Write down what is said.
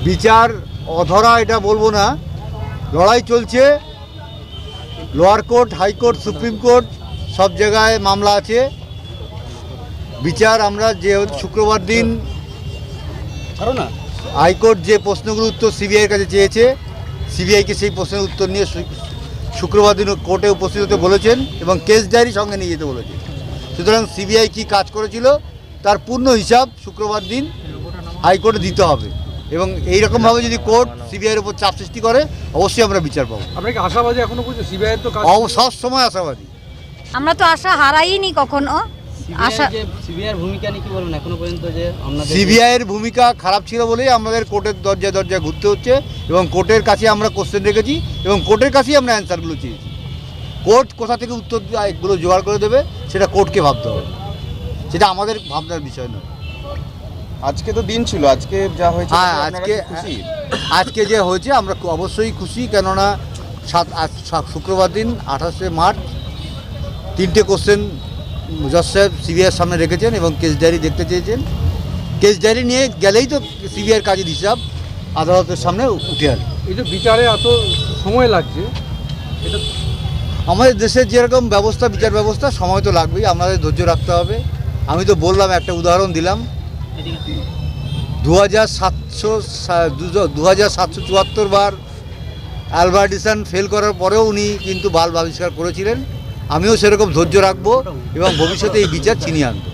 বিচার অধরা এটা বলবো না, লড়াই চলছে। Lower court, high court, supreme court সব জায়গায় মামলা আছে। বিচার আমরা যে শুক্রবার দিন হাইকোর্ট যে প্রশ্নগুলোর উত্তর সিবিআইয়ের কাছে চেয়েছে, সিবিআইকে সেই প্রশ্নের উত্তর নিয়ে শুক্রবার দিন কোর্টে উপস্থিত হতে বলেছেন এবং কেস ডায়েরি সঙ্গে নিয়ে যেতে বলেছেন। সুতরাং সিবিআই কী কাজ করেছিল তার পূর্ণ হিসাব শুক্রবার দিন হাইকোর্টে দিতে হবে এবং এইরকমভাবে যদি কোর্ট সিবিআইয়ের উপর চাপ সৃষ্টি করে অবশ্যই আমরা বিচার পাবো। আপনি কি আশাবাদী এখনো পর্যন্ত? সিবিআইয়ের তো সব সময় আশাবাদী। আমরা তো আশা হারাইনি কখনো। সিবিআইয়ের ভূমিকা নিয়ে কি বলবেন এখনো পর্যন্ত? যে সিবিআইয়ের ভূমিকা খারাপ ছিল বলেই আমাদের কোর্টের দরজায় দরজায় ঘুরতে হচ্ছে এবং কোর্টের কাছে আমরা কোশ্চেন রেখেছি এবং কোর্টের কাছেই আমরা অ্যান্সারগুলো চেয়েছি। কোর্ট কোথা থেকে উত্তর এগুলো জোগাড় করে দেবে সেটা কোর্টকে ভাবতে হবে, সেটা আমাদের ভাবনার বিষয় নয়। আজকে তো দিন ছিল, আজকে যা হয়েছে হ্যাঁ, আজকে যে হয়েছে আমরা অবশ্যই খুশি, কেননা শুক্রবার দিন 28শে মার্চ 3টে কোশ্চেন জজ সাহেব সিবিআইয়ের সামনে রেখেছেন এবং কেস ডায়েরি দেখতে চেয়েছেন। কেস ডায়েরি নিয়ে গেলেই তো সিবিআইয়ের কাজের হিসাব আদালতের সামনে উঠে আসবে। এই যে বিচারে এত সময় লাগছে, এটা আমাদের দেশের যেরকম ব্যবস্থা, বিচার ব্যবস্থা, সময় তো লাগবেই, আমাদের ধৈর্য রাখতে হবে। আমি তো বললাম, একটা উদাহরণ দিলাম, 2774 বার অ্যালবার্ট আইনস্টাইন ফেল করার পরেও উনি কিন্তু বাল্ব আবিষ্কার করেছিলেন। আমিও সেরকম ধৈর্য রাখবো এবং ভবিষ্যতে এই বিচার ছিনিয়ে আনবো।